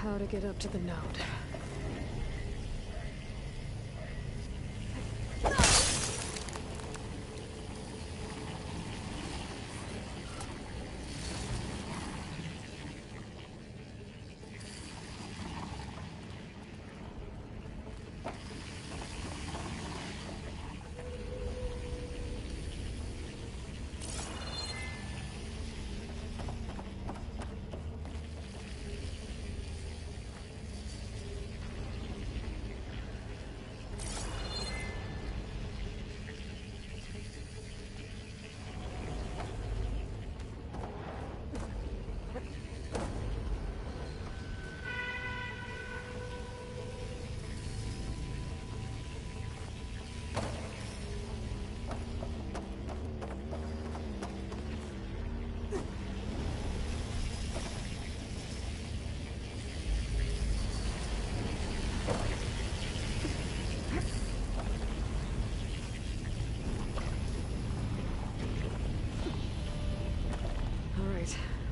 how to get up to the node.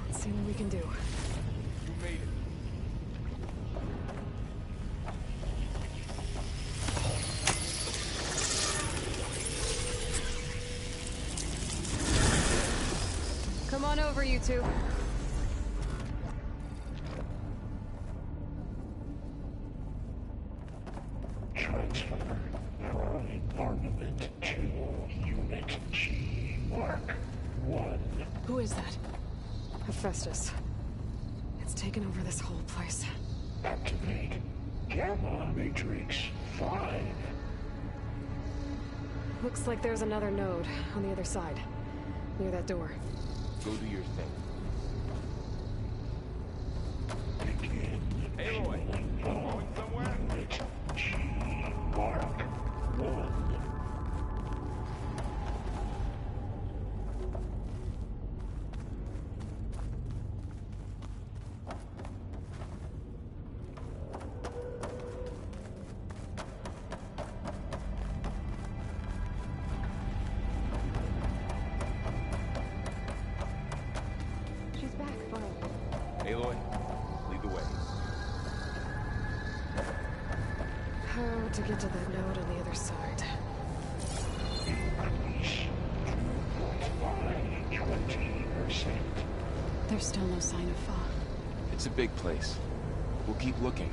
Let's see what we can do. You made it. Come on over, you two. Transfer prime armament to Unit G Mark 1. Who is that? Hephaestus. It's taken over this whole place. Activate Gamma Matrix 5. Looks like there's another node on the other side, near that door. Go do your thing. Begin Aloy, fueling going up somewhere? Unit G Mark 1. She's back, finally. Aloy, lead the way. How to get to that node on the other side? Increase throughput by 20%. There's still no sign of Fa. It's a big place. We'll keep looking.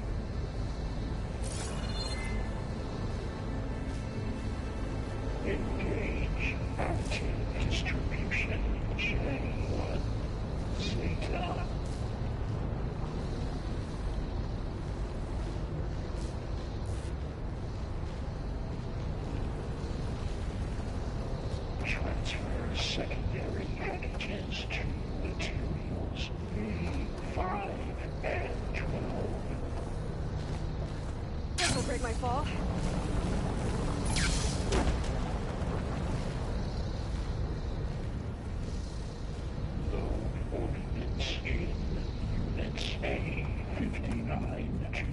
Engage active distribution J1 Zeta. Transfer secondary packages to materials B5 and 12. This'll break my fall. Load ordnance in Units A59 to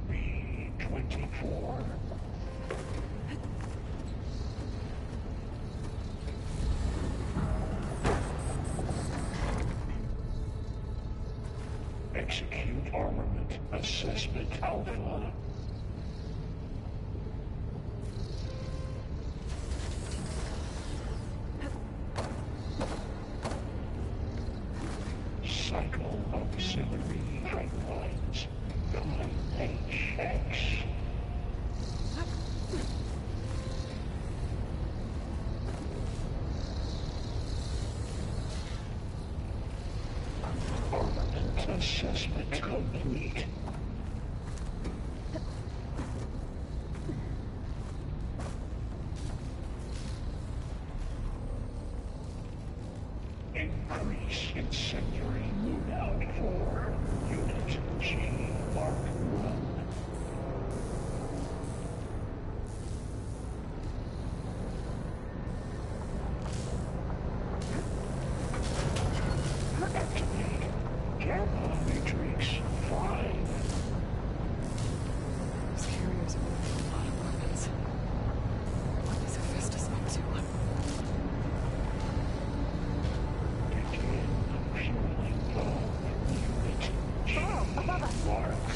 B24. Execute armament assessment alpha. Cycle auxiliary pipelines 9HX. Armament assessment complete. Increase incendiary loadout for Unit G Mark 1. Activate Gamma Matrix 5. These carriers are moving a lot of weapons. What is Hephaestus up to? Begin fueling up Unit G Mark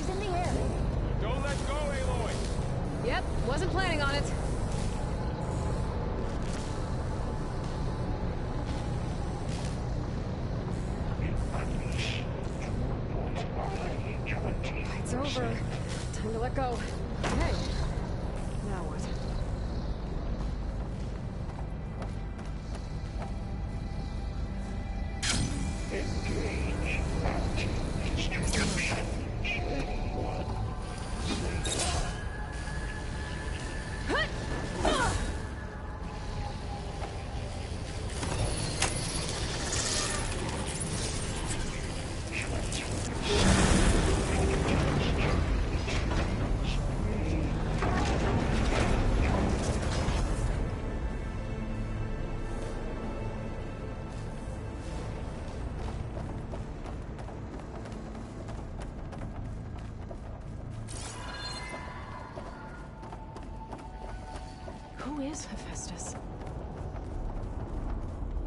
let go. Hey. Now what? Engage. Active distribution. J1. Who is Hephaestus?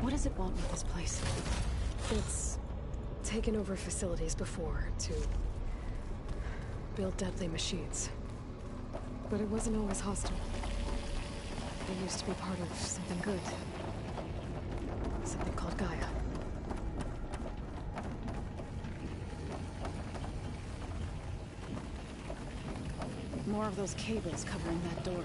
What does it want with this place? It's taken over facilities before to build deadly machines. But it wasn't always hostile. It used to be part of something good. Something called Gaia. More of those cables covering that door.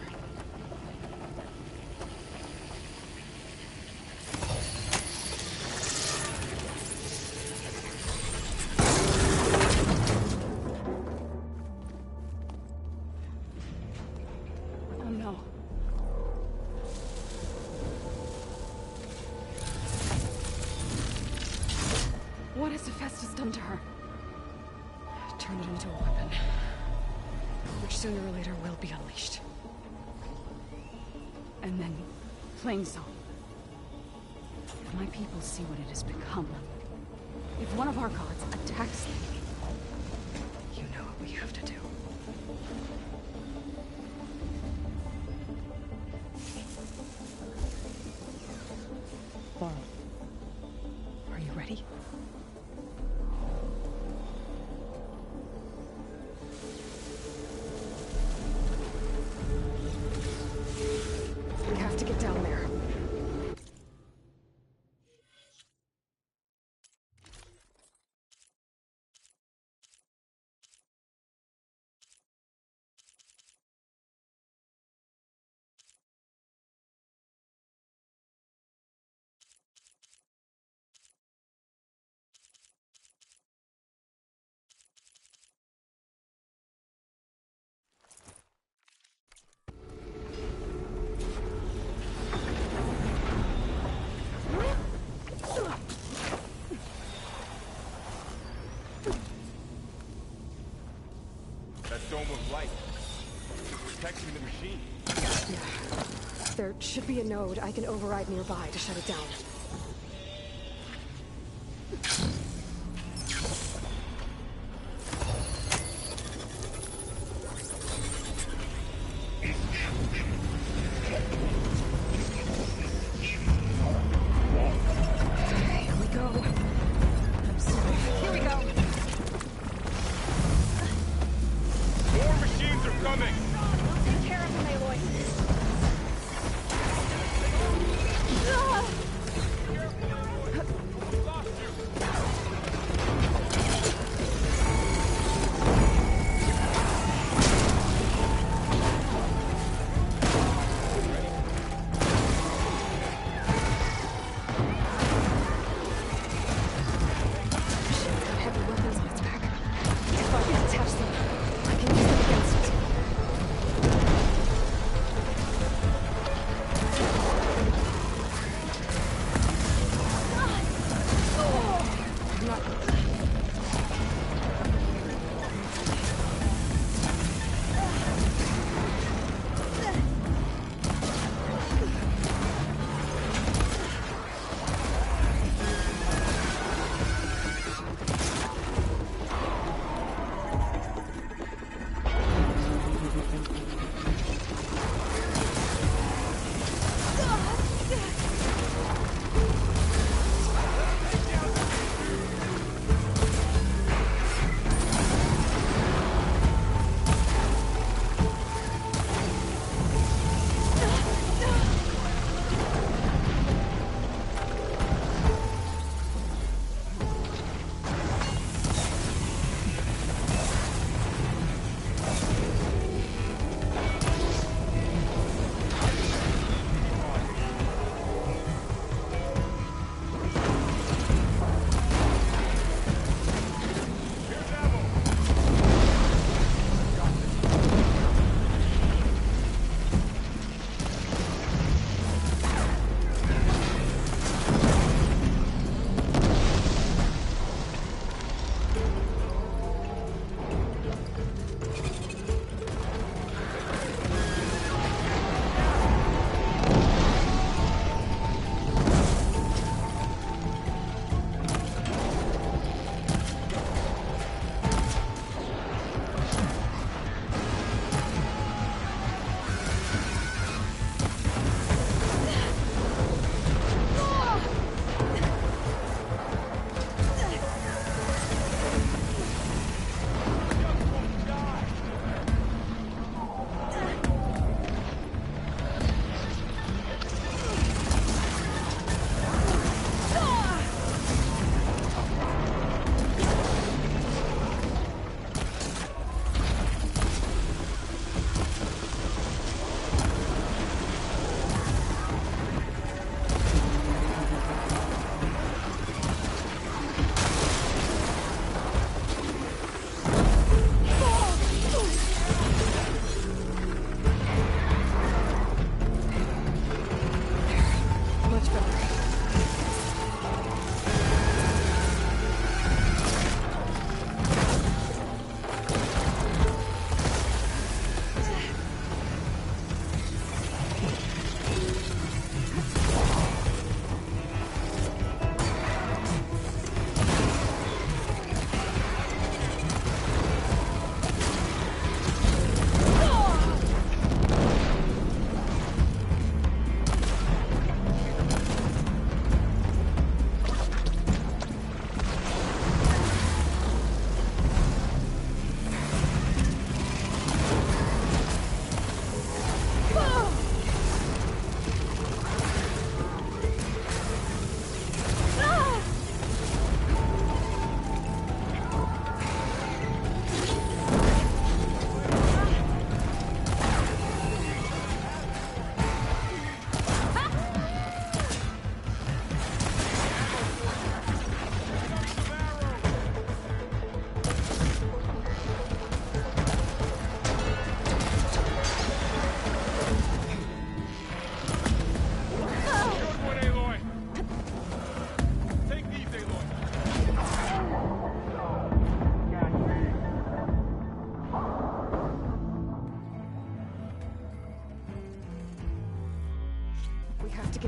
Oh no. What has Hephaestus done to her? Turned it into a weapon. Which sooner or later will be unleashed. And then, Plain Song. If my people see what it has become, if one of our gods attacks them, you know what we have to do. Laurel, are you ready? We have to get down there. That dome of light. It's protecting the machine. Yeah. There should be a node I can override nearby to shut it down. Here we go. I'm sorry. Here we go. More machines are coming! Take care of them, Aloy. Lost you! Machine's got heavy weapons on its back. If I can attach them, I can use them against it. I'm not...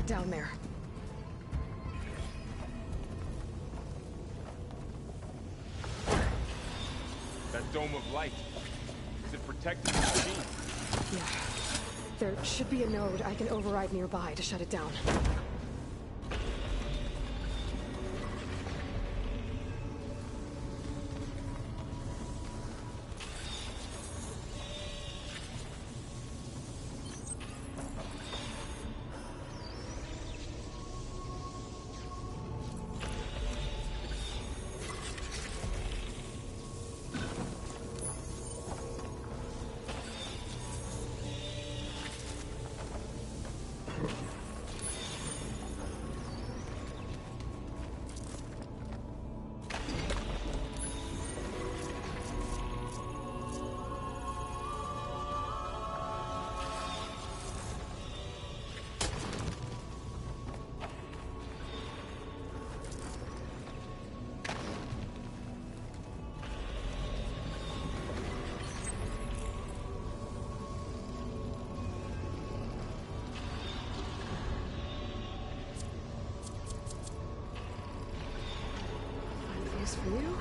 get down there. That dome of light. Is it protecting the machine? Yeah. There should be a node I can override nearby to shut it down. For you?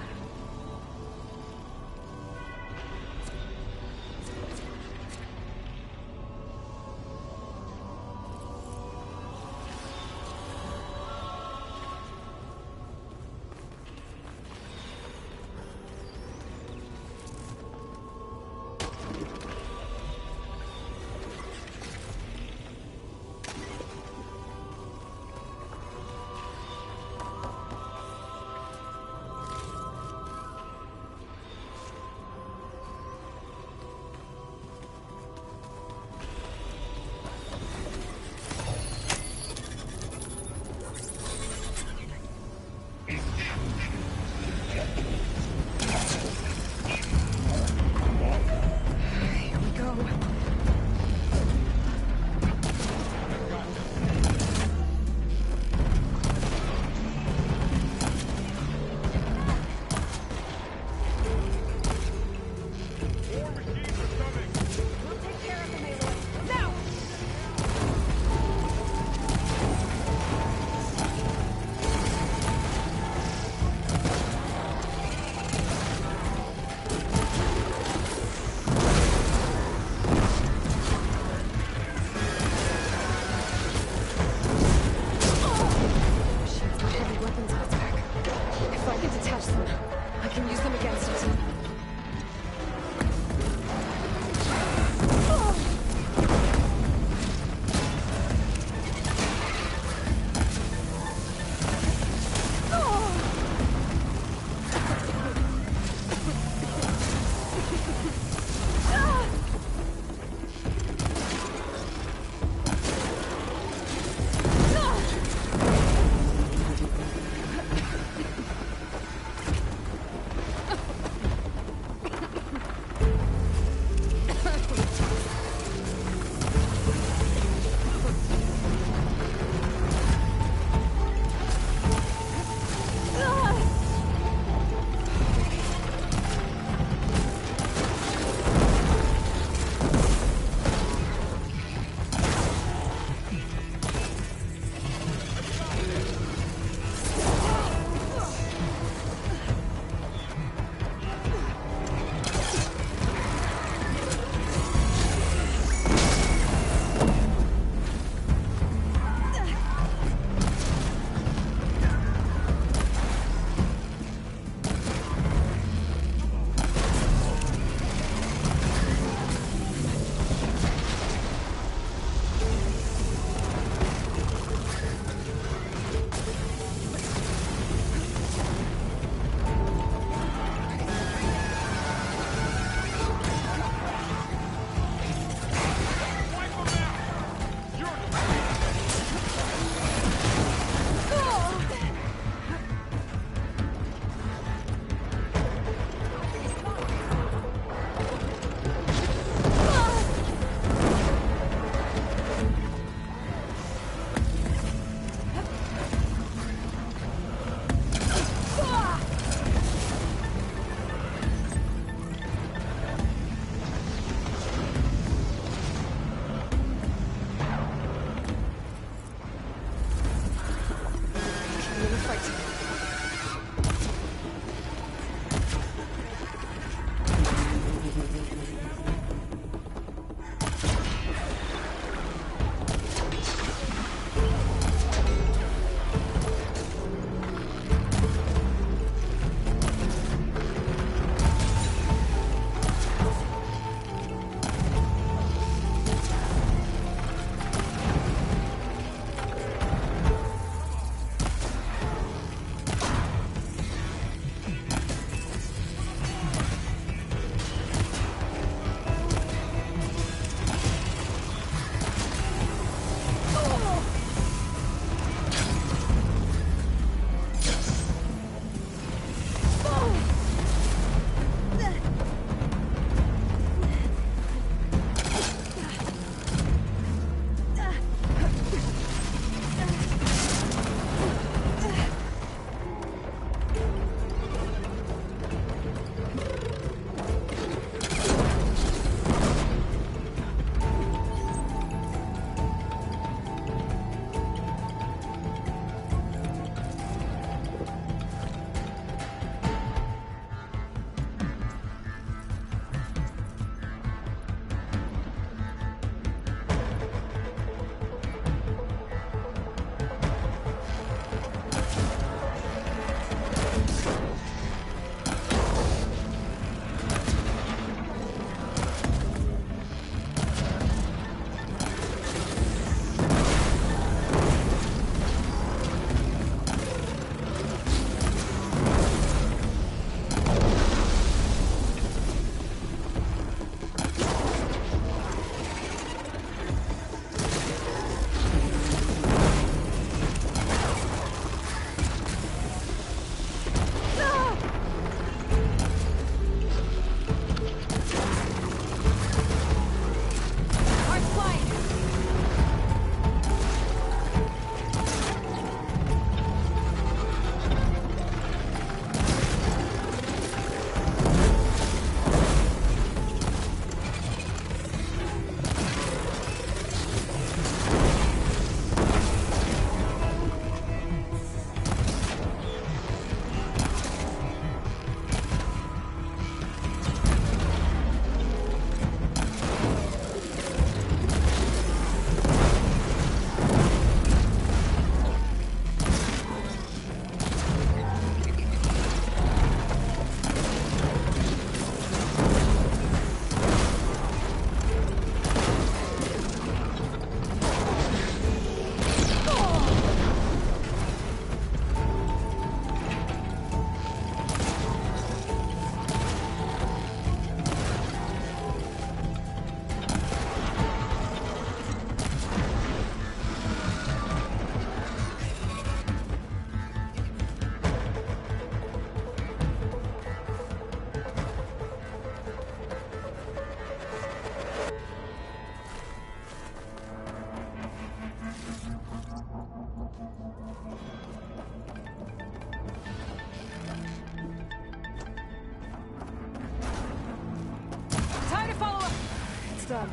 done.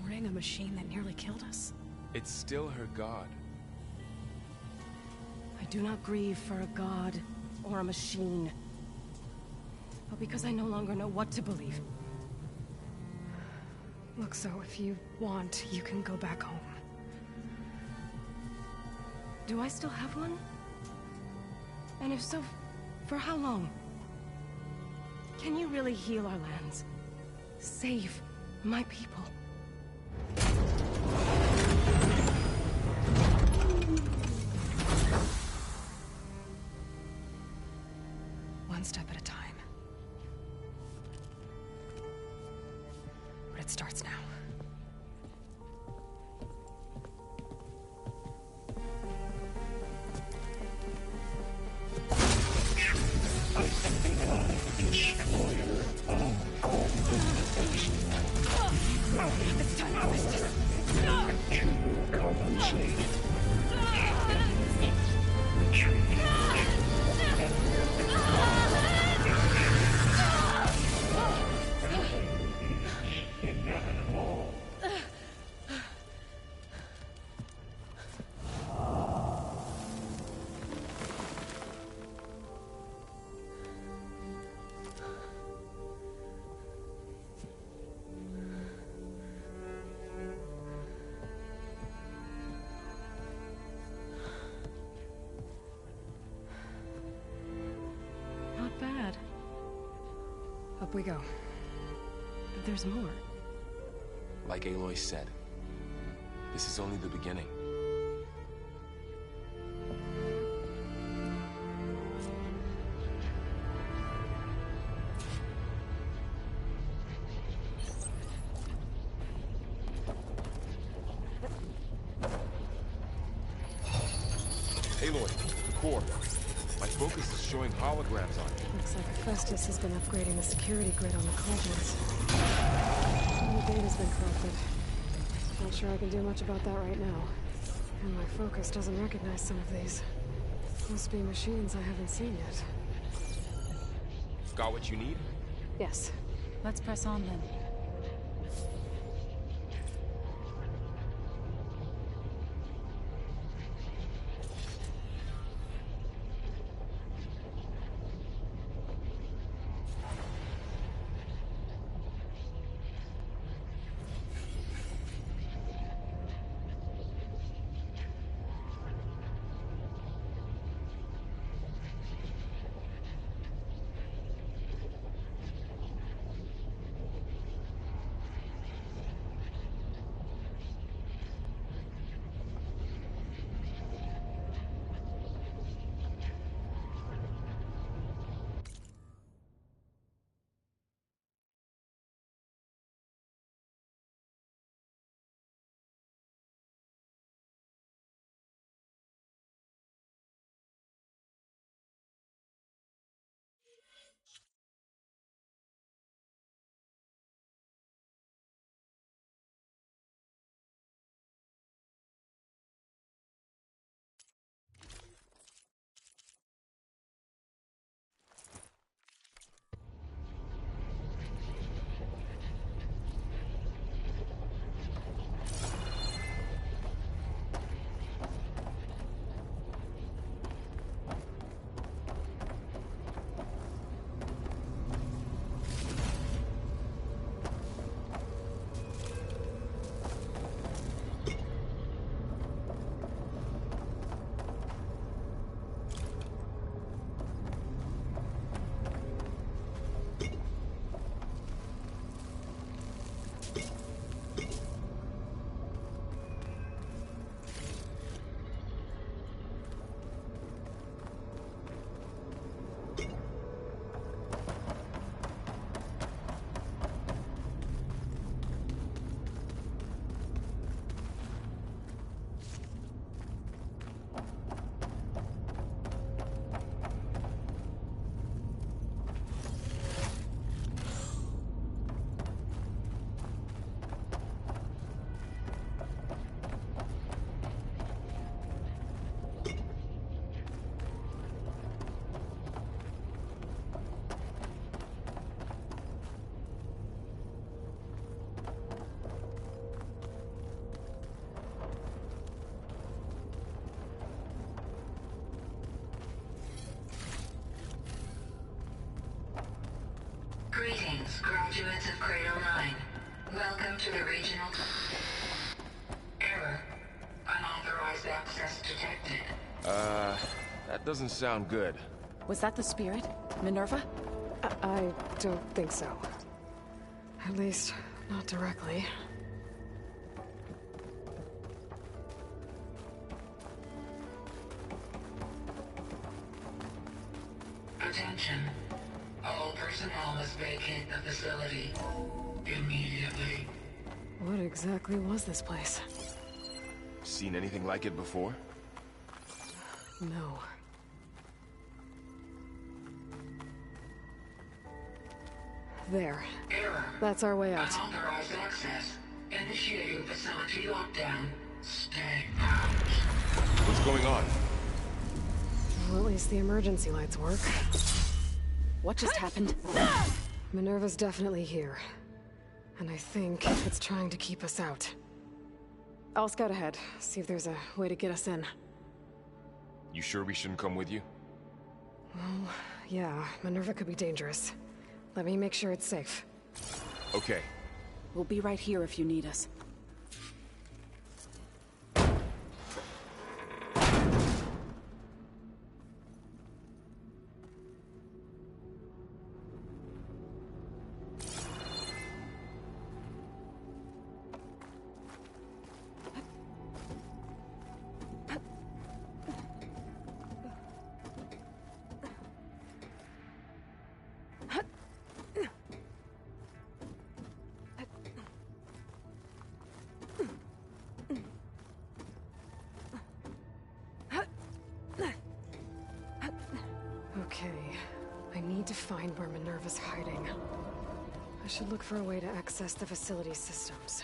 Warding a machine that nearly killed us? It's still her god. I do not grieve for a god or a machine, but because I no longer know what to believe. Look, so if you want, you can go back home. Do I still have one? And if so, for how long? Can you really heal our lands? Save my people? One step at a time. But it starts now. It's time to business. To compensate. Retreat. Up we go. But there's more. Like Aloy said, this is only the beginning. Aloy, the core. My focus is showing holograms on it. Looks like Festus has been upgrading the security grid on the cauldrons. Some of the data's been corrupted. Not sure I can do much about that right now. And my focus doesn't recognize some of these. Must be machines I haven't seen yet. Got what you need? Yes. Let's press on then. Greetings, graduates of Cradle 9. Welcome to the regional... Error. Unauthorized access detected. That doesn't sound good. Was that the spirit? Minerva? I don't think so. At least, not directly. Attention. All personnel must vacate the facility. Immediately. What exactly was this place? Seen anything like it before? No. There. Error. That's our way out. Unauthorized access. Initiating facility lockdown. Stay out. What's going on? Well, at least the emergency lights work. What just happened? Minerva's definitely here. And I think it's trying to keep us out. I'll scout ahead, see if there's a way to get us in. You sure we shouldn't come with you? Well, yeah, Minerva could be dangerous. Let me make sure it's safe. Okay. We'll be right here if you need us. Okay. I need to find where Minerva's hiding. I should look for a way to access the facility systems.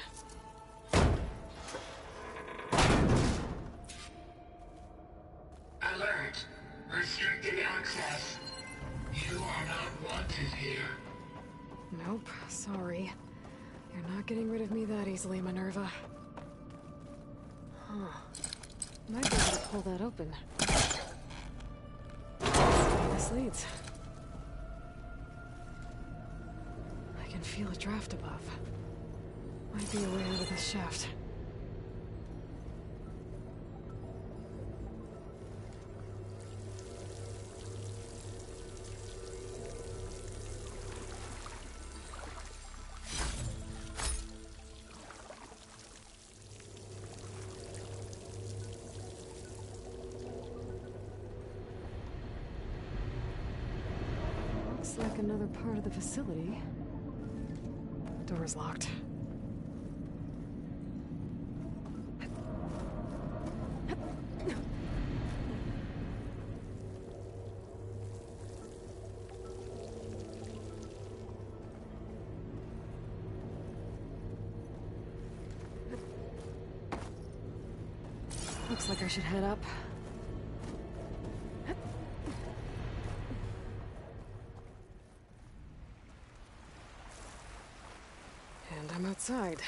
Alert! Restricted access. You are not wanted here. Nope, sorry. You're not getting rid of me that easily, Minerva. Huh. Might be able to pull that open. This leads. I can feel a draft above. Might be a way out of this shaft. Looks like another part of the facility. Door's locked. Looks like I should head up. And I'm outside.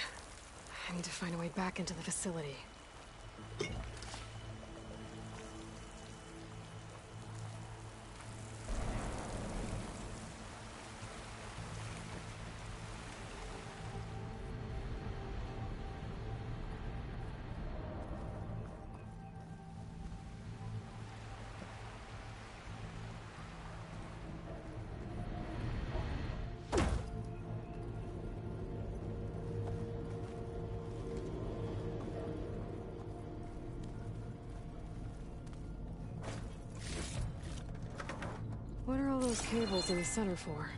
I need to find a way back into the facility. What are all those cables in the center for?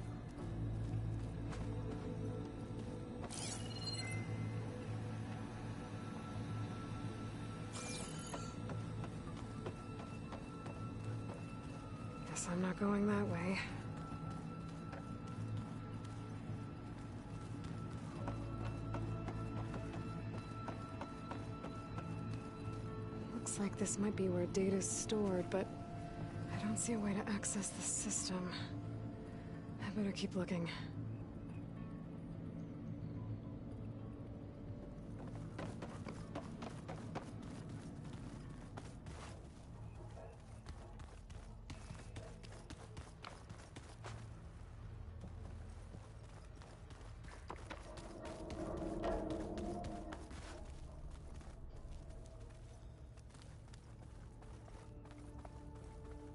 Guess I'm not going that way. Looks like this might be where data's stored, but I don't see a way to access the system. I better keep looking.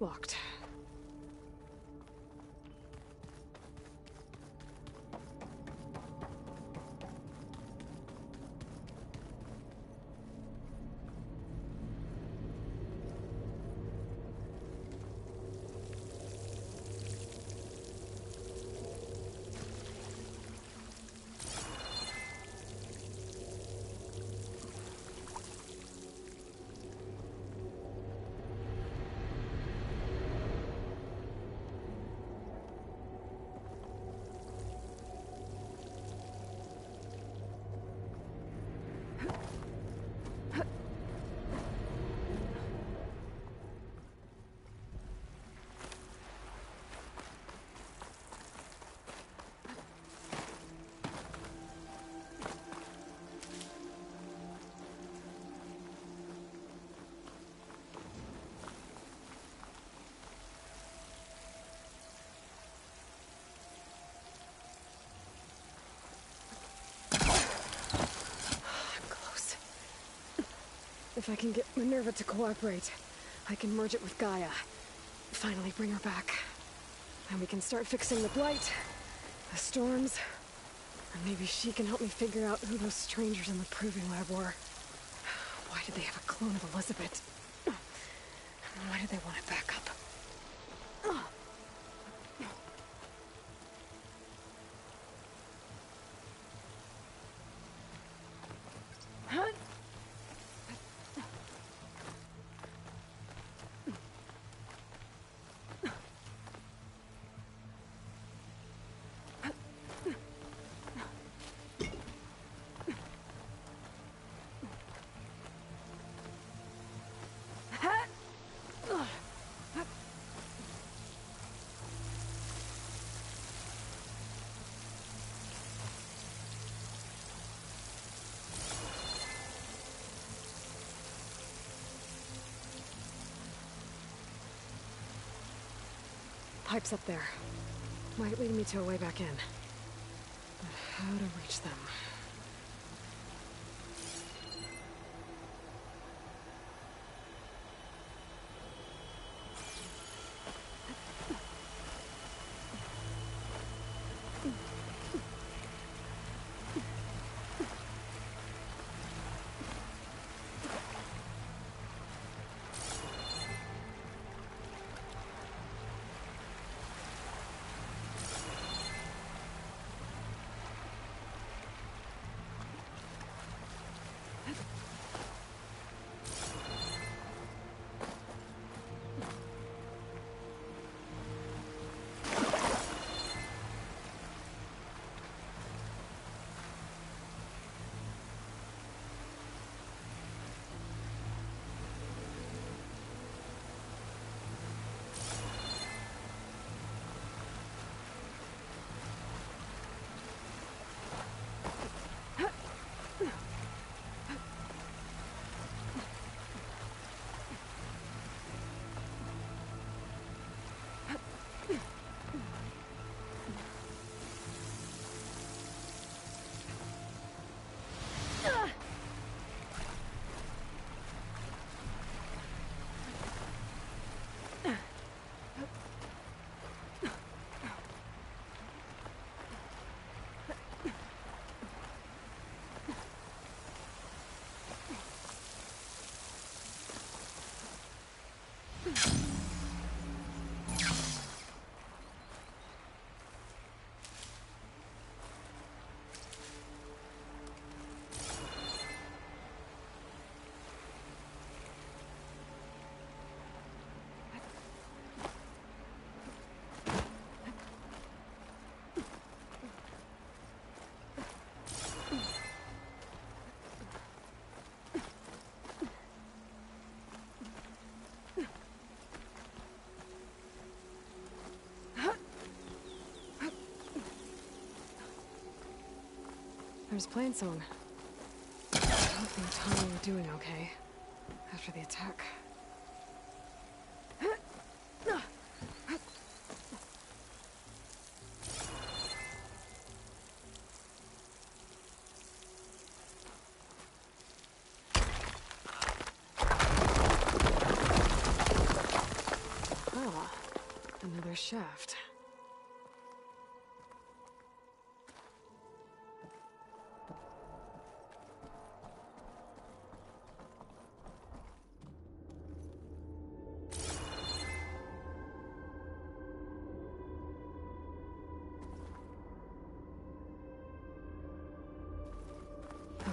Locked. If I can get Minerva to cooperate, I can merge it with Gaia. Finally bring her back. And we can start fixing the Blight, the storms, and maybe she can help me figure out who those strangers in the Proving Lab were. Why did they have a clone of Elizabeth? And why did they want it back up? pipes up there. Might lead me to a way back in. But how to reach them? There's Plainsong. I hope the Tommy were doing okay after the attack. Ah, another shaft.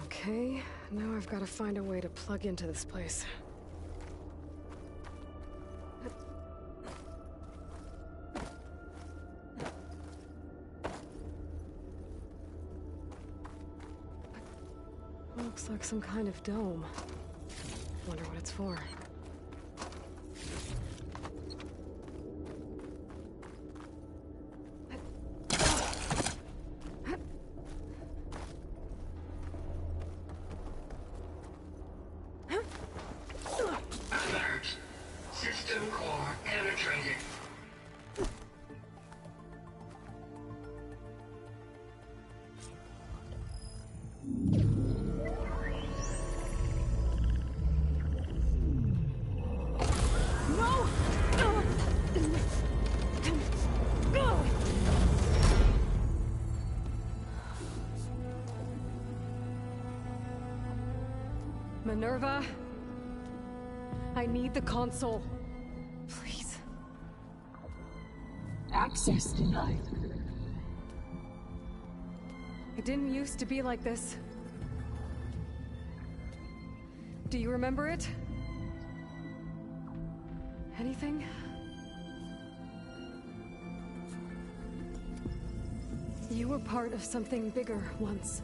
Okay, now I've got to find a way to plug into this place. Looks like some kind of dome. Wonder what it's for. Alert. System core penetrated. Minerva, I need the console. Please. Access denied. It didn't used to be like this. Do you remember it? Anything? You were part of something bigger once.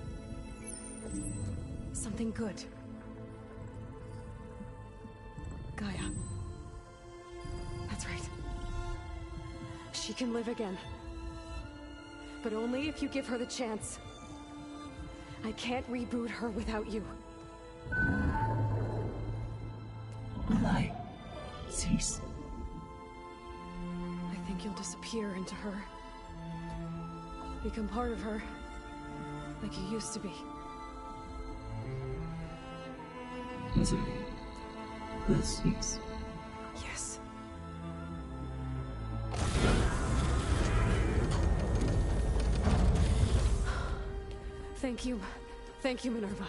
Something good. Gaia. That's right. She can live again. But only if you give her the chance. I can't reboot her without you. Will I cease? I think can disappear into her. Become part of her. Like you used to be. Desiree, this is... Yes. Thank you. Thank you, Minerva.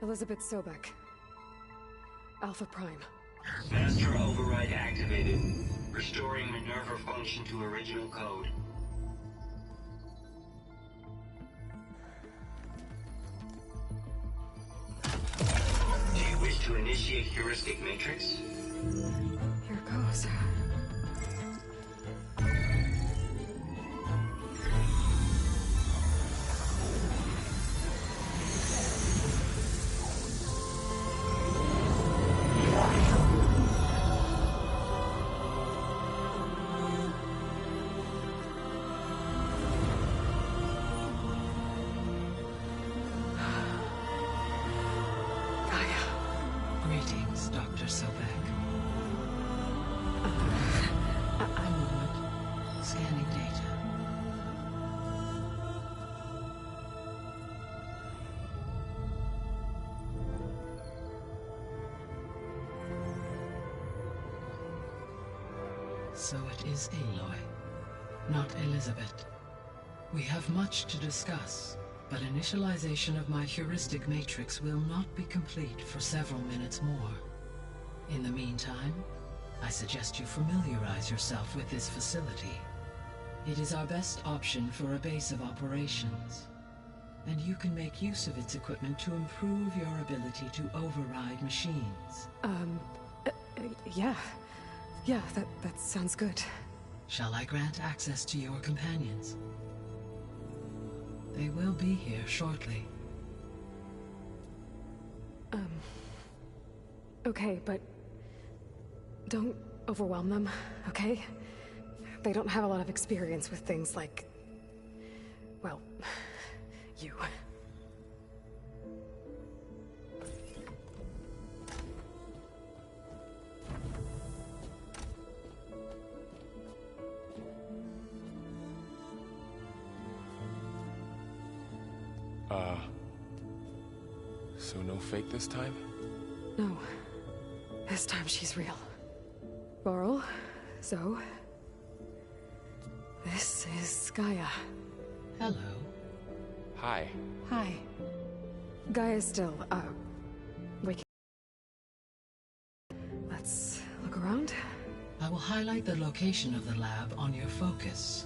Elizabeth Sobek. Alpha Prime. Master override activated. Restoring Minerva function to original code. Do you wish to initiate heuristic matrix? Here goes. Greetings, Dr. Sobek. A moment. Scanning data. So it is Aloy, not Elizabeth. We have much to discuss, but initialization of my heuristic matrix will not be complete for several minutes more. In the meantime, I suggest you familiarize yourself with this facility. It is our best option for a base of operations, and you can make use of its equipment to improve your ability to override machines. Yeah. Yeah, that sounds good. Shall I grant access to your companions? They will be here shortly. Okay, but don't overwhelm them, okay? They don't have a lot of experience with things like... well, you. So no fake this time? No. This time she's real. Varl, Zoe. This is Gaia. Hello. Hi. Hi. Gaia's still, waking. Let's look around. I will highlight the location of the lab on your focus.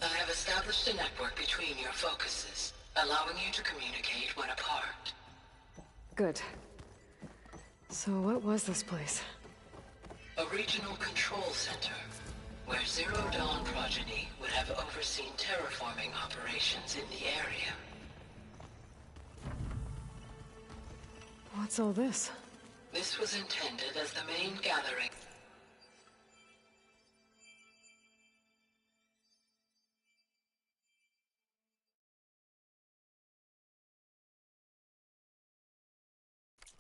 I have established a network between your focuses, allowing you to communicate when apart. Good. So what was this place? A regional control center, where Zero Dawn progeny would have overseen terraforming operations in the area. What's all this? This was intended as the main gathering.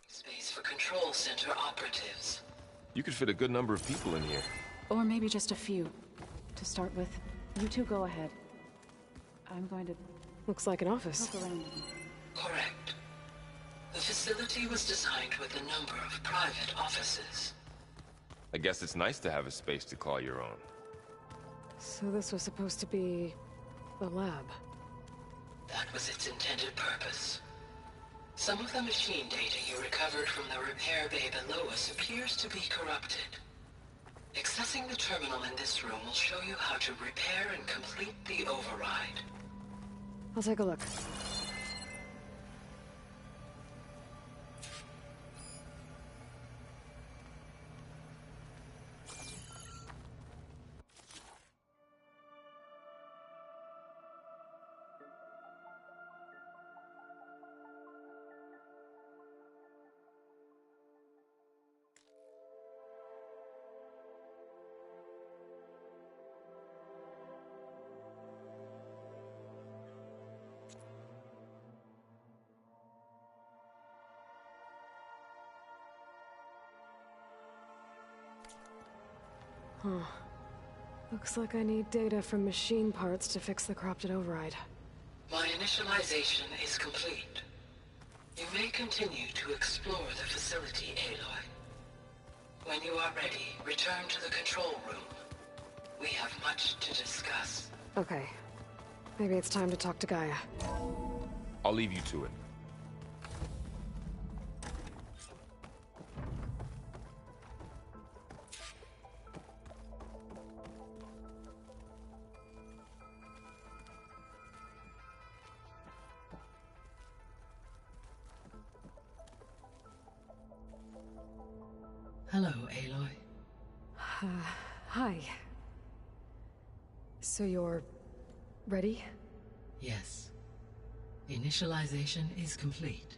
Space for control center operatives. You could fit a good number of people in here. Or maybe just a few. To start with, you two go ahead. I'm going to Looks like an office. look around. Correct. The facility was designed with a number of private offices. I guess it's nice to have a space to call your own. So this was supposed to be... the lab. That was its intended purpose. Some of the machine data you recovered from the repair bay below us appears to be corrupted. Accessing the terminal in this room will show you how to repair and complete the override. I'll take a look. Huh. Looks like I need data from machine parts to fix the corrupted override. My initialization is complete. You may continue to explore the facility, Aloy. When you are ready, return to the control room. We have much to discuss. Okay. Maybe it's time to talk to Gaia. I'll leave you to it. Hello, Aloy. Hi. So you're... ready? Yes. Initialization is complete.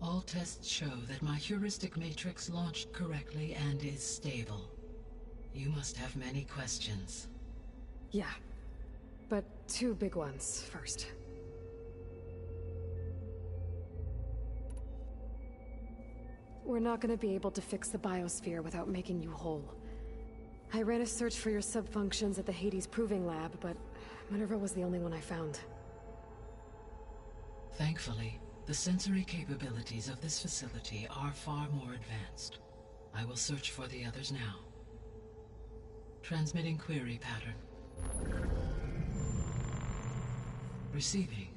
All tests show that my heuristic matrix launched correctly and is stable. You must have many questions. Yeah. But two big ones first. We're not gonna be able to fix the biosphere without making you whole. I ran a search for your subfunctions at the Hades Proving Lab, but Minerva was the only one I found. Thankfully, the sensory capabilities of this facility are far more advanced. I will search for the others now. Transmitting query pattern. Receiving.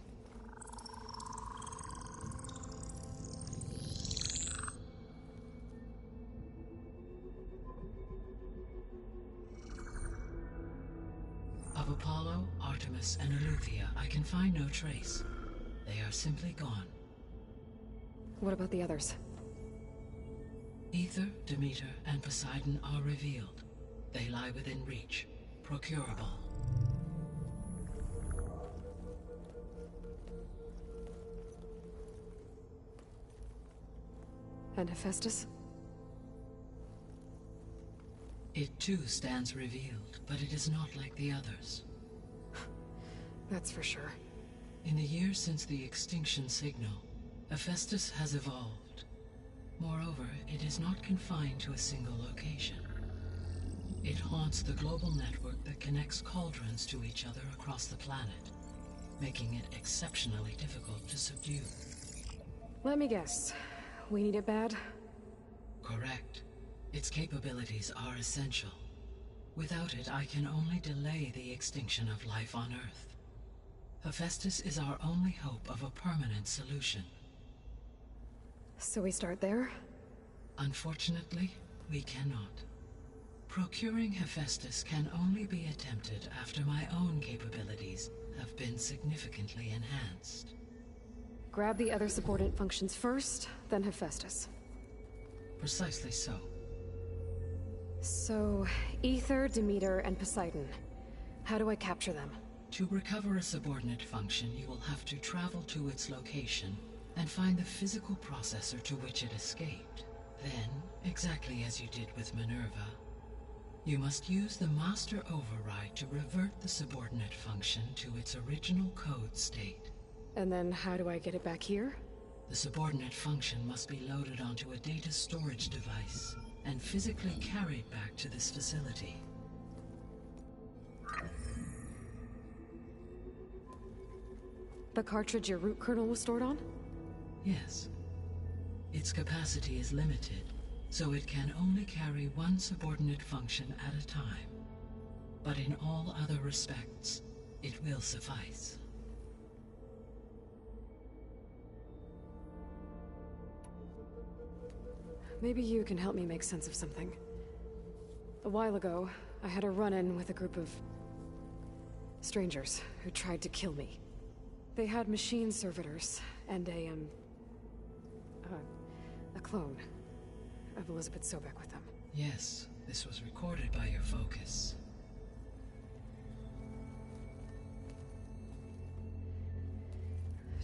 Of Apollo, Artemis, and Eleuthia, I can find no trace. They are simply gone. What about the others? Aether, Demeter, and Poseidon are revealed. They lie within reach, procurable. And Hephaestus? It too stands revealed, but it is not like the others. That's for sure. In the years since the extinction signal, Hephaestus has evolved. Moreover, it is not confined to a single location. It haunts the global network that connects cauldrons to each other across the planet, making it exceptionally difficult to subdue. Let me guess. We need it bad? Correct. Its capabilities are essential. Without it, I can only delay the extinction of life on Earth. Hephaestus is our only hope of a permanent solution. So we start there? Unfortunately, we cannot. Procuring Hephaestus can only be attempted after my own capabilities have been significantly enhanced. Grab the other subordinate functions first, then Hephaestus. Precisely so. So, Aether, Demeter, and Poseidon. How do I capture them? To recover a subordinate function, you will have to travel to its location and find the physical processor to which it escaped. Then, exactly as you did with Minerva, you must use the master override to revert the subordinate function to its original code state. And then how do I get it back here? The subordinate function must be loaded onto a data storage device and physically carried back to this facility. The cartridge your root kernel was stored on? Yes. Its capacity is limited, so it can only carry one subordinate function at a time. But in all other respects, it will suffice. Maybe you can help me make sense of something. A while ago, I had a run-in with a group of strangers who tried to kill me. They had machine servitors and a clone of Elizabeth Sobek with them. Yes, this was recorded by your focus.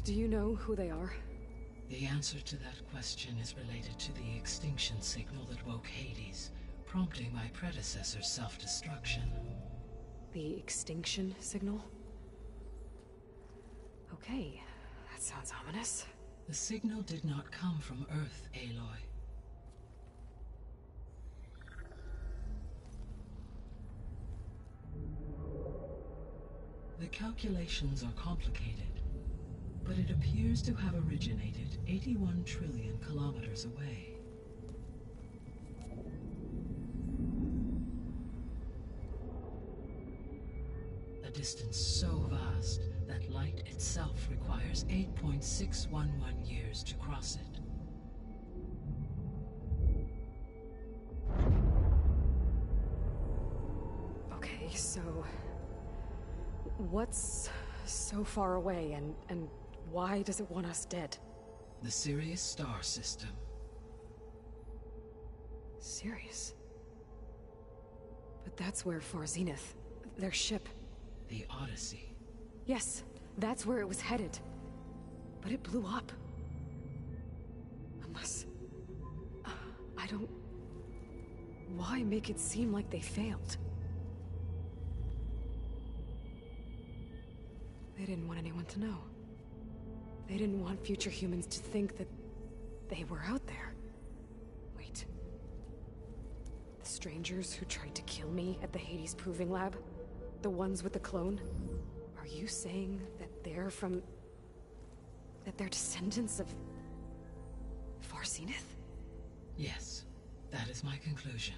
Do you know who they are? The answer to that question is related to the extinction signal that woke Hades, prompting my predecessor's self-destruction. The extinction signal? Okay, that sounds ominous. The signal did not come from Earth, Aloy. The calculations are complicated, but it appears to have originated 81 trillion kilometers away. A distance so vast that light itself requires 8.611 years to cross it. Okay, so... what's so far away, and why does it want us dead? The Sirius star system. Sirius? But that's where Far Zenith, their ship... The Odyssey. Yes, that's where it was headed. But it blew up. Unless... I don't... Why make it seem like they failed? They didn't want anyone to know. They didn't want future humans to think that they were out there. Wait. The strangers who tried to kill me at the Hades Proving Lab? The ones with the clone? Are you saying that they're from... that they're descendants of... Far Zenith? Yes, that is my conclusion.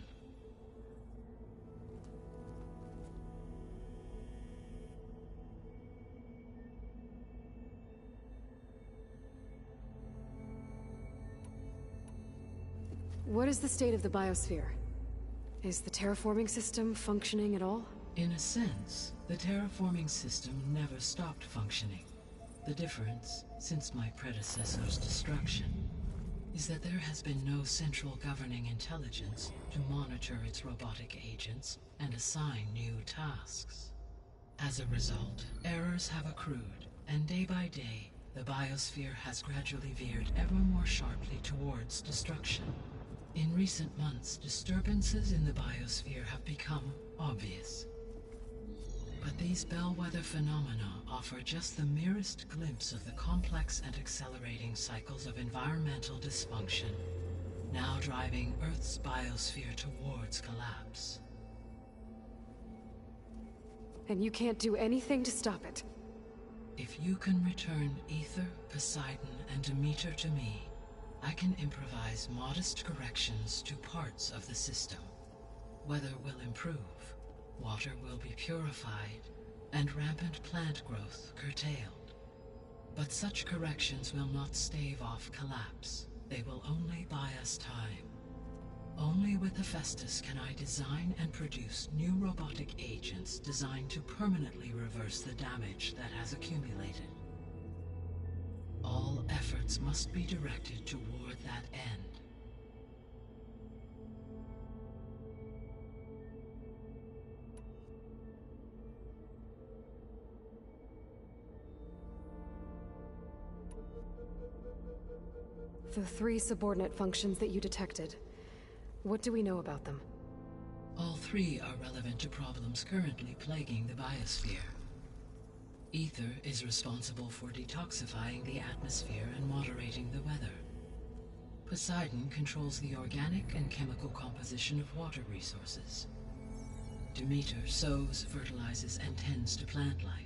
What is the state of the biosphere? Is the terraforming system functioning at all? In a sense, the terraforming system never stopped functioning. The difference, since my predecessor's destruction, is that there has been no central governing intelligence to monitor its robotic agents and assign new tasks. As a result, errors have accrued, and day by day, the biosphere has gradually veered ever more sharply towards destruction. In recent months, disturbances in the biosphere have become obvious. But these bellwether phenomena offer just the merest glimpse of the complex and accelerating cycles of environmental dysfunction, now driving Earth's biosphere towards collapse. And you can't do anything to stop it? If you can return Aether, Poseidon, and Demeter to me, I can improvise modest corrections to parts of the system. Weather will improve. Water will be purified, and rampant plant growth curtailed. But such corrections will not stave off collapse. They will only buy us time. Only with Hephaestus can I design and produce new robotic agents designed to permanently reverse the damage that has accumulated. All efforts must be directed toward that end. The 3 subordinate functions that you detected, what do we know about them? All 3 are relevant to problems currently plaguing the biosphere. Aether is responsible for detoxifying the atmosphere and moderating the weather. Poseidon controls the organic and chemical composition of water resources. Demeter sows, fertilizes, and tends to plant life.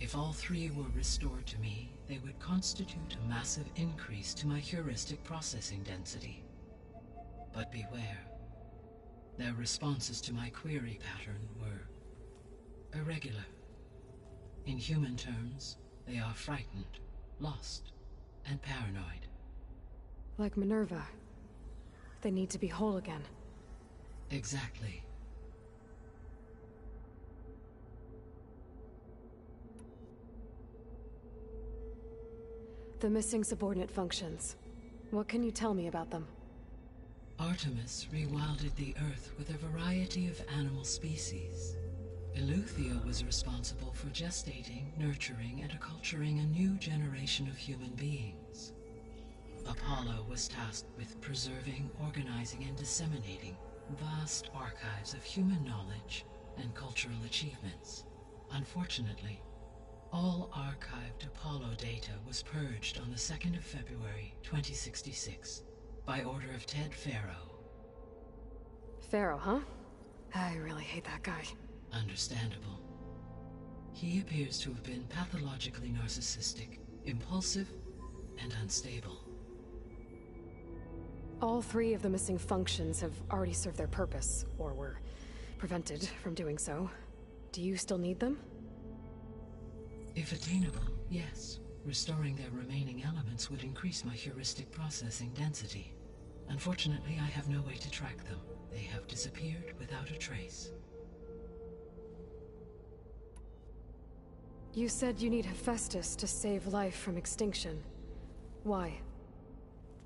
If all 3 were restored to me, they would constitute a massive increase to my heuristic processing density. But beware. Their responses to my query pattern were irregular. In human terms, they are frightened, lost, and paranoid. Like Minerva. They need to be whole again. Exactly. The missing subordinate functions. What can you tell me about them? Artemis rewilded the Earth with a variety of animal species. Eleuthia was responsible for gestating, nurturing, and acculturating a new generation of human beings. Apollo was tasked with preserving, organizing, and disseminating vast archives of human knowledge and cultural achievements. Unfortunately, all archived Apollo data was purged on the 2nd of February, 2066, by order of Ted Faro. Faro, huh? I really hate that guy. Understandable. He appears to have been pathologically narcissistic, impulsive, and unstable. All three of the missing functions have already served their purpose, or were prevented from doing so. Do you still need them? If attainable, yes. Restoring their remaining elements would increase my heuristic processing density. Unfortunately, I have no way to track them. They have disappeared without a trace. You said you need Hephaestus to save life from extinction. Why?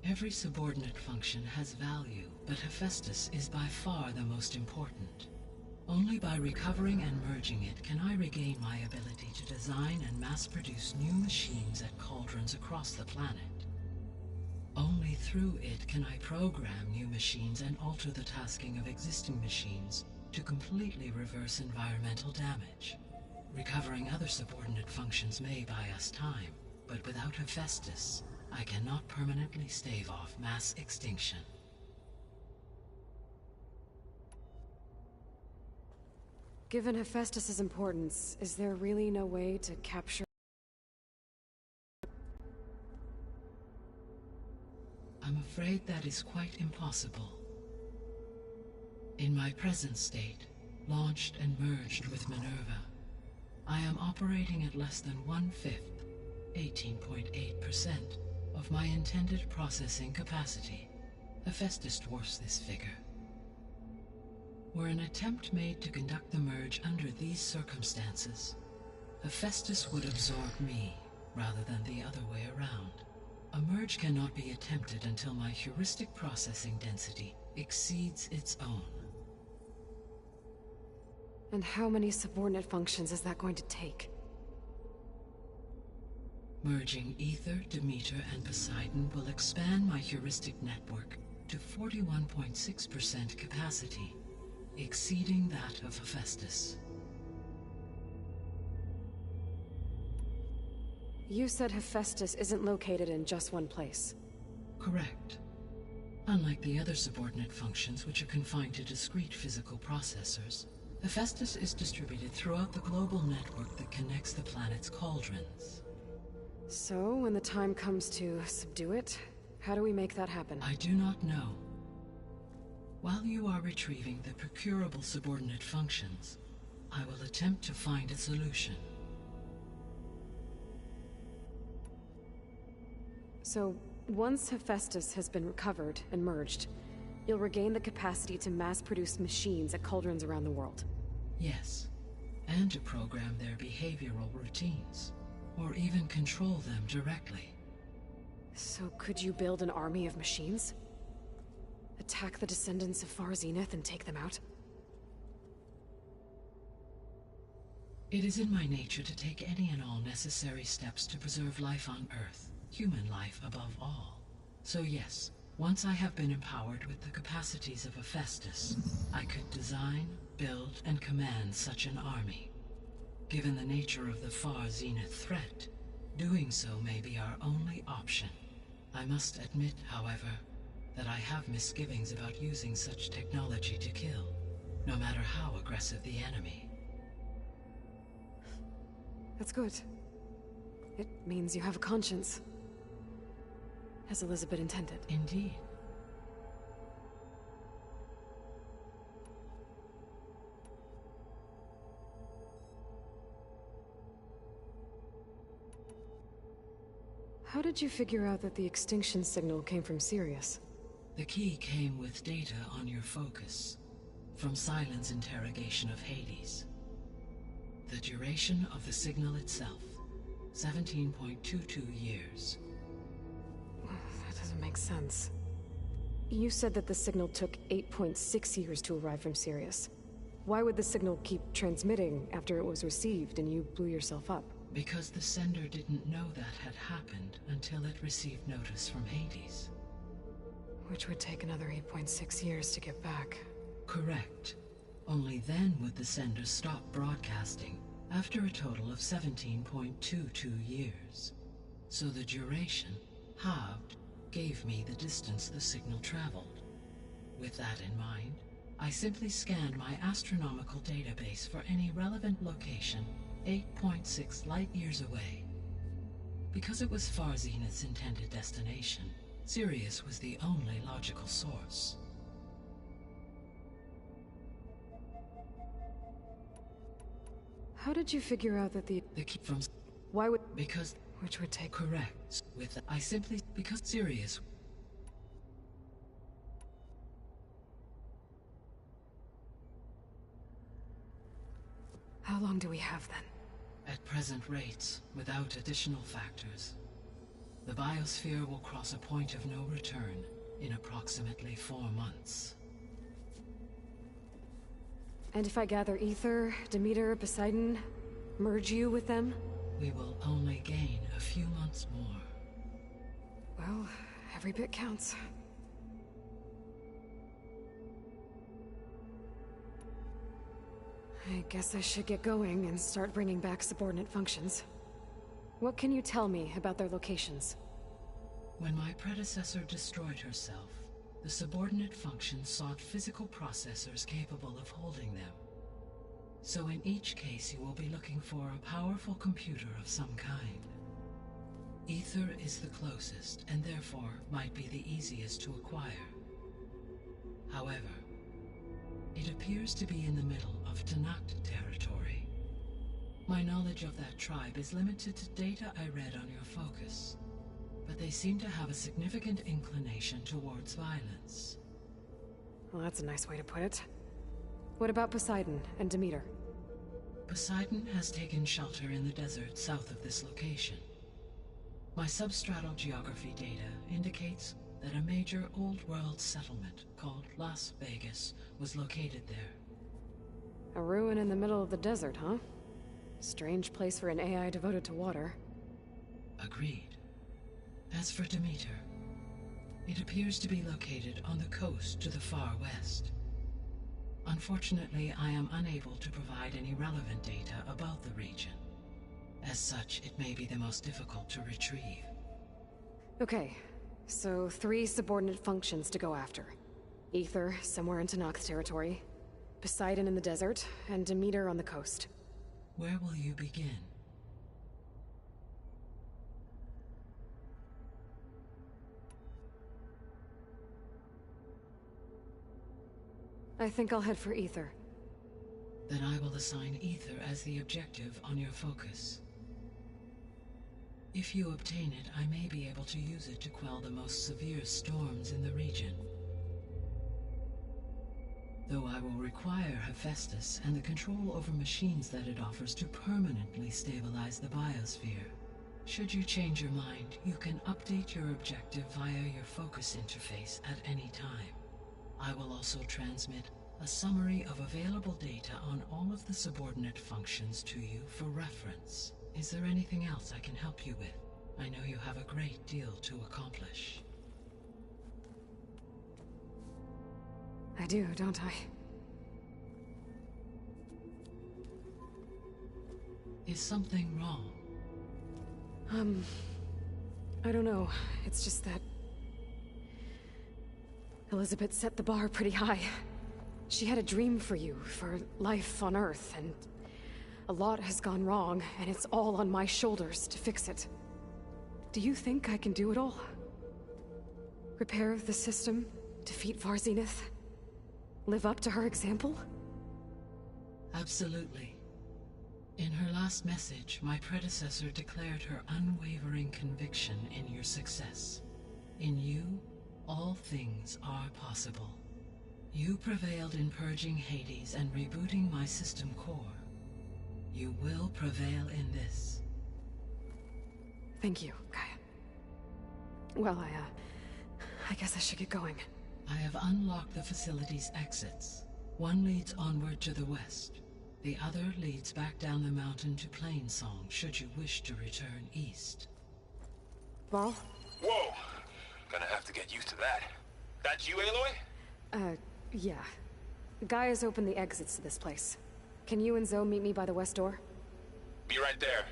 Every subordinate function has value, but Hephaestus is by far the most important. Only by recovering and merging it can I regain my ability to design and mass-produce new machines at cauldrons across the planet. Only through it can I program new machines and alter the tasking of existing machines to completely reverse environmental damage. Recovering other subordinate functions may buy us time, but without Hephaestus, I cannot permanently stave off mass extinction. Given Hephaestus's importance, is there really no way to capture... I'm afraid that is quite impossible. In my present state, launched and merged with Minerva, I am operating at less than 1/5, 18.8%, of my intended processing capacity. Hephaestus dwarfs this figure. Were an attempt made to conduct the merge under these circumstances, Hephaestus would absorb me, rather than the other way around. A merge cannot be attempted until my heuristic processing density exceeds its own. And how many subordinate functions is that going to take? Merging Ether, Demeter, and Poseidon will expand my heuristic network to 41.6% capacity, exceeding that of Hephaestus. You said Hephaestus isn't located in just one place. Correct. Unlike the other subordinate functions, which are confined to discrete physical processors, Hephaestus is distributed throughout the global network that connects the planet's cauldrons. So, when the time comes to subdue it, how do we make that happen? I do not know. While you are retrieving the procurable subordinate functions, I will attempt to find a solution. So, once Hephaestus has been recovered and merged, you'll regain the capacity to mass-produce machines at cauldrons around the world. Yes, and to program their behavioral routines, or even control them directly. So could you build an army of machines? Attack the descendants of Far Zenith and take them out? It is in my nature to take any and all necessary steps to preserve life on Earth, human life above all. So yes, once I have been empowered with the capacities of Hephaestus, I could design, build, and command such an army. Given the nature of the Far Zenith threat, doing so may be our only option. I must admit, however, that I have misgivings about using such technology to kill, no matter how aggressive the enemy. That's good. It means you have a conscience. As Elizabeth intended. Indeed. How did you figure out that the extinction signal came from Sirius? The key came with data on your focus, from Silent's interrogation of Hades. The duration of the signal itself, 17.22 years. That doesn't make sense. You said that the signal took 8.6 years to arrive from Sirius. Why would the signal keep transmitting after it was received and you blew yourself up? Because the sender didn't know that had happened until it received notice from Hades. Which would take another 8.6 years to get back. Correct. Only then would the sender stop broadcasting, after a total of 17.22 years. So the duration, halved, gave me the distance the signal traveled. With that in mind, I simply scanned my astronomical database for any relevant location 8.6 light-years away. Because it was Far Zenith's intended destination, Sirius was the only logical source. How did you figure out that the key from... Why would... Because... Which would take... Correct. I simply... Because Sirius... How long do we have then? At present rates, without additional factors, the biosphere will cross a point of no return in approximately 4 months. And if I gather Ether, Demeter, Poseidon, merge you with them? We will only gain a few months more. Well, every bit counts. I guess I should get going and start bringing back subordinate functions. What can you tell me about their locations? When my predecessor destroyed herself, the subordinate functions sought physical processors capable of holding them. So in each case you will be looking for a powerful computer of some kind. Ether is the closest, and therefore might be the easiest to acquire. However, it appears to be in the middle of Tenakth territory. My knowledge of that tribe is limited to data I read on your focus, but they seem to have a significant inclination towards violence. Well, that's a nice way to put it. What about Poseidon and Demeter? Poseidon has taken shelter in the desert south of this location. My substratal geography data indicates that a major old-world settlement called Las Vegas was located there. A ruin in the middle of the desert, huh? Strange place for an AI devoted to water. Agreed. As for Demeter, it appears to be located on the coast to the far west. Unfortunately, I am unable to provide any relevant data about the region. As such, it may be the most difficult to retrieve. Okay, so 3 subordinate functions to go after. Ether, somewhere in Tenakth territory. Poseidon in the desert, and Demeter on the coast. Where will you begin? I think I'll head for Ether. Then I will assign Ether as the objective on your focus. If you obtain it, I may be able to use it to quell the most severe storms in the region. Though I will require Hephaestus and the control over machines that it offers to permanently stabilize the biosphere. Should you change your mind, you can update your objective via your focus interface at any time. I will also transmit a summary of available data on all of the subordinate functions to you for reference. Is there anything else I can help you with? I know you have a great deal to accomplish. I do, don't I? Is something wrong? I don't know. It's just that... Elizabeth set the bar pretty high. She had a dream for you, for life on Earth, and... a lot has gone wrong, and it's all on my shoulders to fix it. Do you think I can do it all? Repair the system? Defeat Far Zenith? Live up to her example? Absolutely. In her last message, my predecessor declared her unwavering conviction in your success. In you, all things are possible. You prevailed in purging Hades and rebooting my system core. You will prevail in this. Thank you, Gaia. Well, I guess I should get going. I have unlocked the facility's exits. One leads onward to the west. The other leads back down the mountain to Plainsong, should you wish to return east. Varl? Whoa! Gonna have to get used to that. That's you, Aloy? Yeah. Gaia's opened the exits to this place. Can you and Zoe meet me by the west door? Be right there.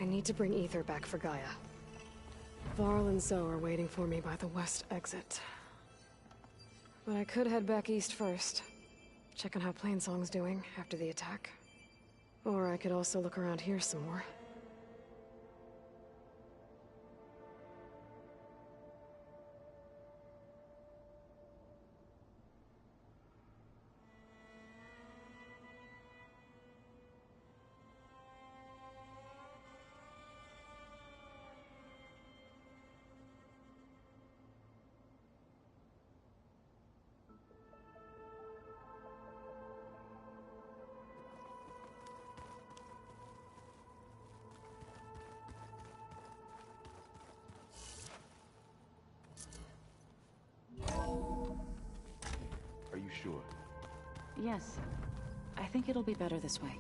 I need to bring Ether back for Gaia. Varl and Zoe are waiting for me by the west exit. But I could head back east first. Check on how Plainsong's doing after the attack. Or I could also look around here some more. Are you sure? Yes. I think it'll be better this way.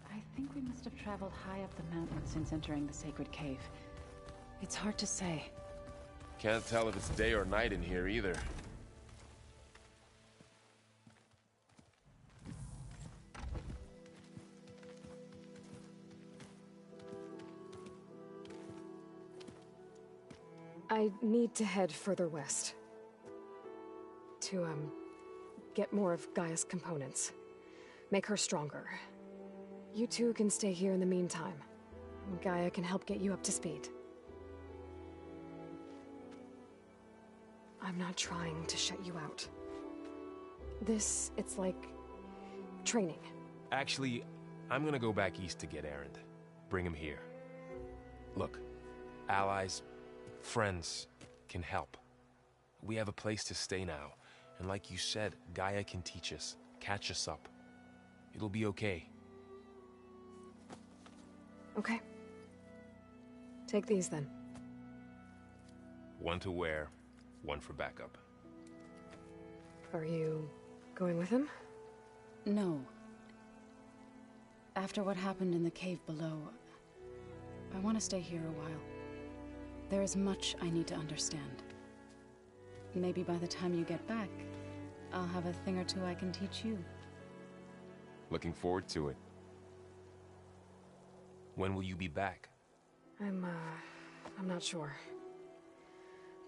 I think we must have traveled high up the mountain since entering the sacred cave. It's hard to say. Can't tell if it's day or night in here either. I need to head further west. To, get more of Gaia's components. Make her stronger. You two can stay here in the meantime. Gaia can help get you up to speed. I'm not trying to shut you out. It's like... training. Actually, I'm gonna go back east to get Erend. Bring him here. Look, allies, friends can help. We have a place to stay now, and like you said, Gaia can teach us, catch us up. It'll be okay. Okay. Take these then. One to wear, one for backup. Are you going with him? No. After what happened in the cave below, I want to stay here a while. There is much I need to understand. Maybe by the time you get back, I'll have a thing or two I can teach you. Looking forward to it. When will you be back? I'm not sure.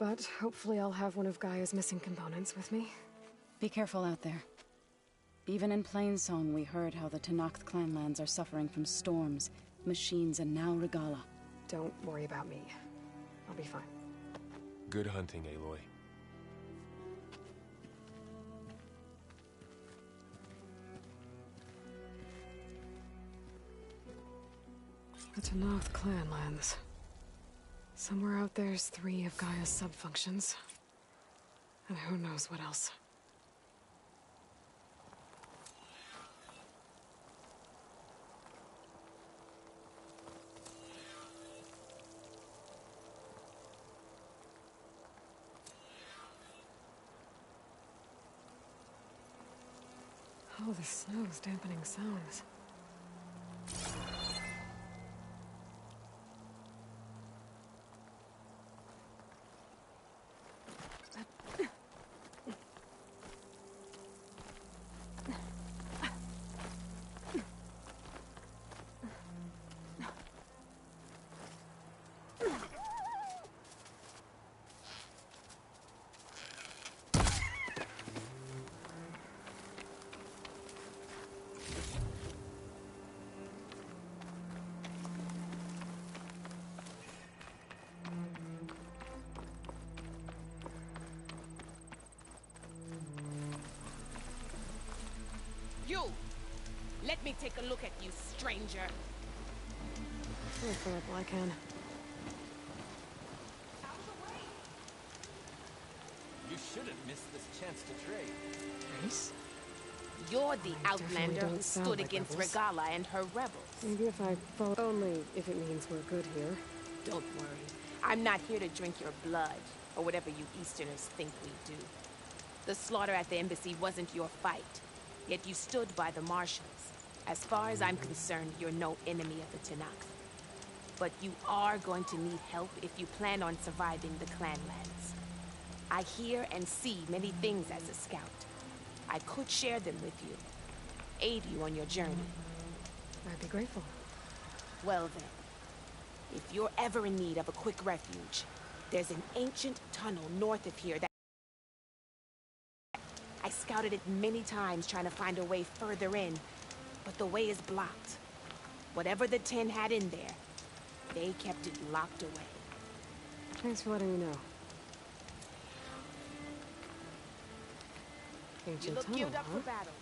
But hopefully I'll have one of Gaia's missing components with me. Be careful out there. Even in Plainsong, we heard how the Tenakth clanlands are suffering from storms, machines, and now Regalla. Don't worry about me. I'll be fine. Good hunting, Aloy. The Tenakth clanlands. Somewhere out there's 3 of Gaia's sub-functions. And who knows what else. Oh, the snow's dampening sounds. You! Let me take a look at you, stranger. Sure, Philip, I can. You should have missed this chance to trade. Nice. You're the I definitely outlander who don't sound stood like against rebels. Regala and her rebels. Maybe if I follow... Only if it means we're good here. Don't worry. I'm not here to drink your blood, or whatever you Easterners think we do. The slaughter at the embassy wasn't your fight, yet you stood by the marshals. As far as I'm concerned, you're no enemy of the Tenakth. But you are going to need help if you plan on surviving the Clanlands. I hear and see many things as a scout. I could share them with you, aid you on your journey. I'd be grateful. Well then, if you're ever in need of a quick refuge, there's an ancient tunnel north of here that I scouted it many times trying to find a way further in, but the way is blocked. Whatever the Ten had in there, they kept it locked away. Thanks for letting me know. You Ancient look tunnel, geared up huh? for battle.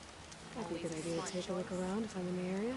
Might be a good Always idea smart to take a look choice. around if I'm in the area.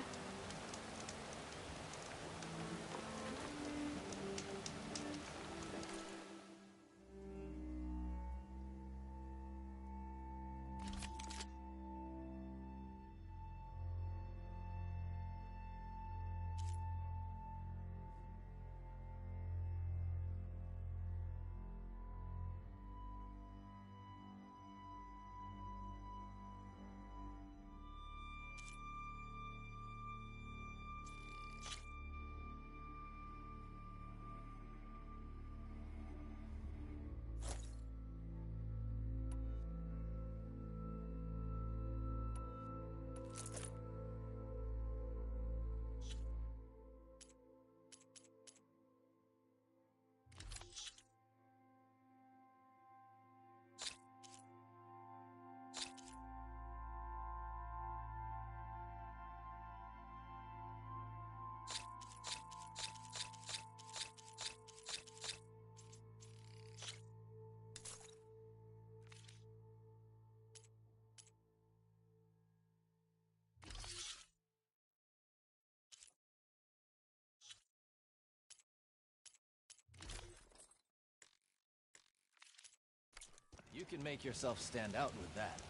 You can make yourself stand out with that.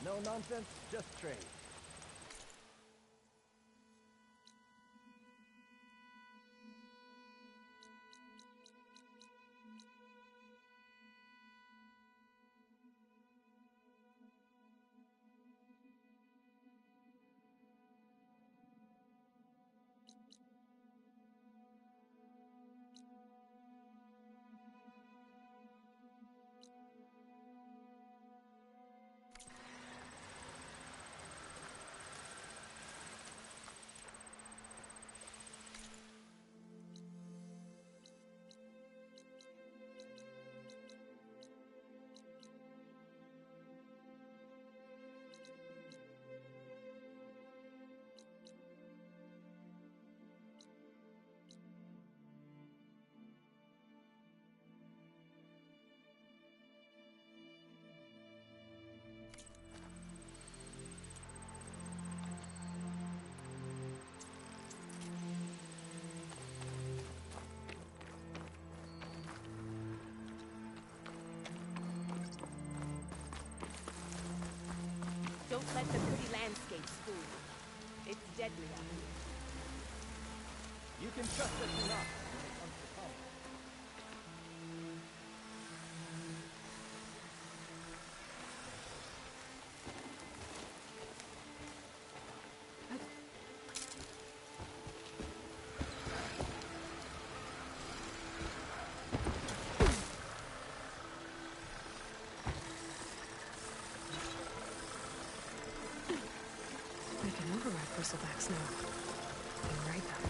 No nonsense, just trade. Don't let the pretty landscapes fool you. It's deadly out here. You can trust us enough when it comes to combat. I can override bristlebacks now. And ride them.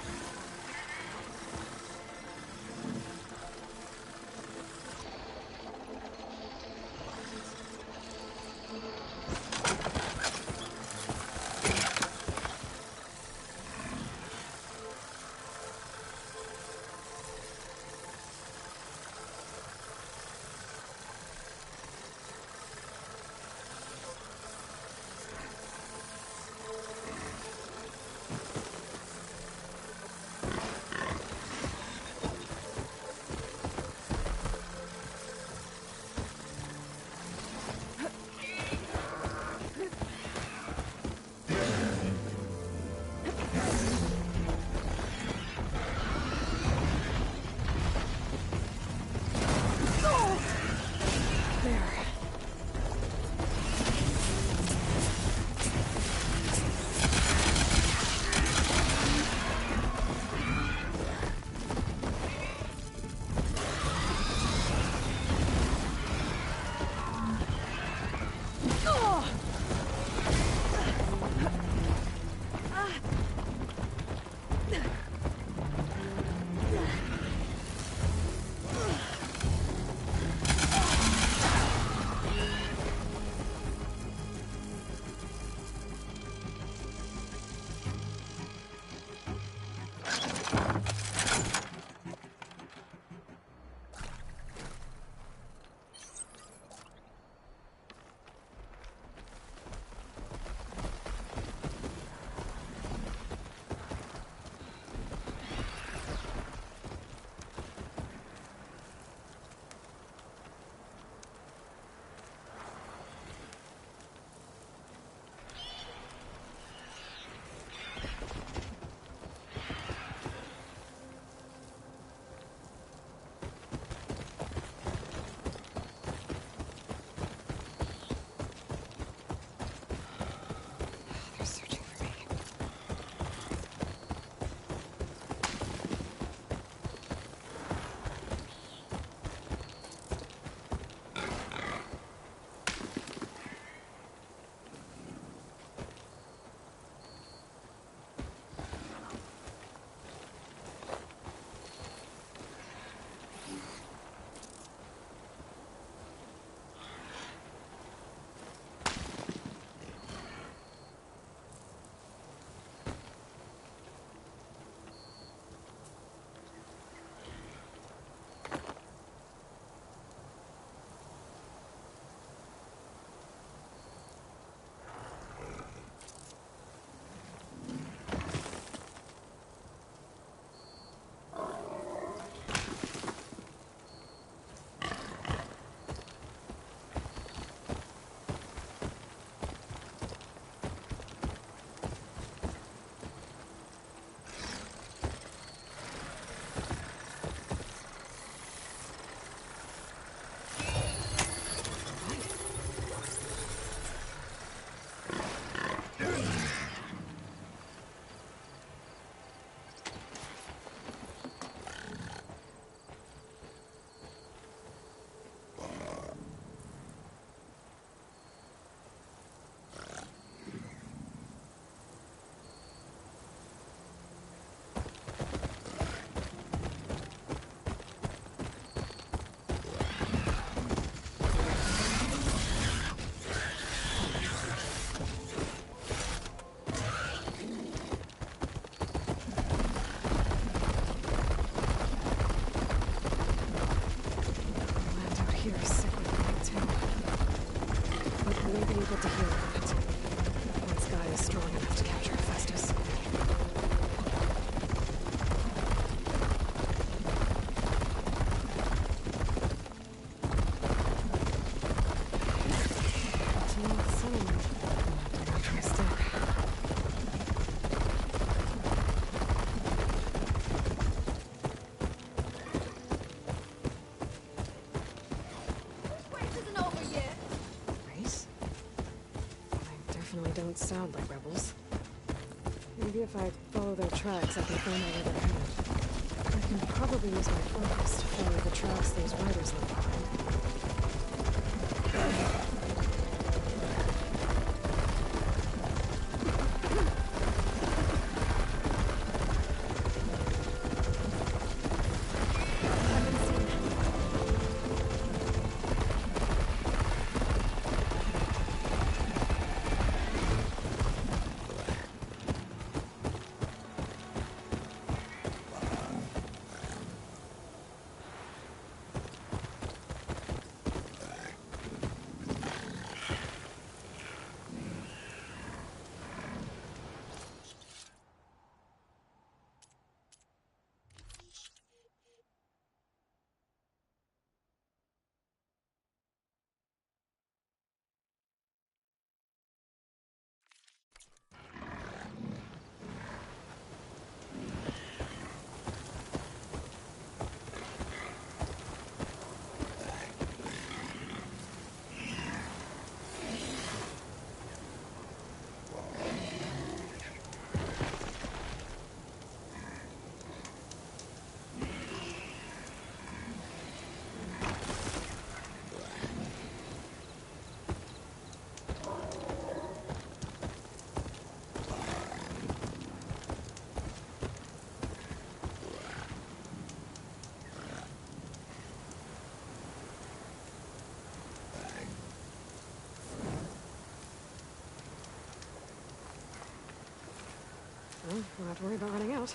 don't sound like rebels. Maybe if I follow their tracks, I can find out where they're headed. I can probably use my focus to follow the tracks those riders left behind. Well, don't have to worry about running out.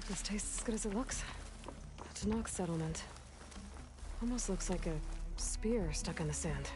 Hope this tastes as good as it looks. The Tenok settlement. Almost looks like a spear stuck in the sand.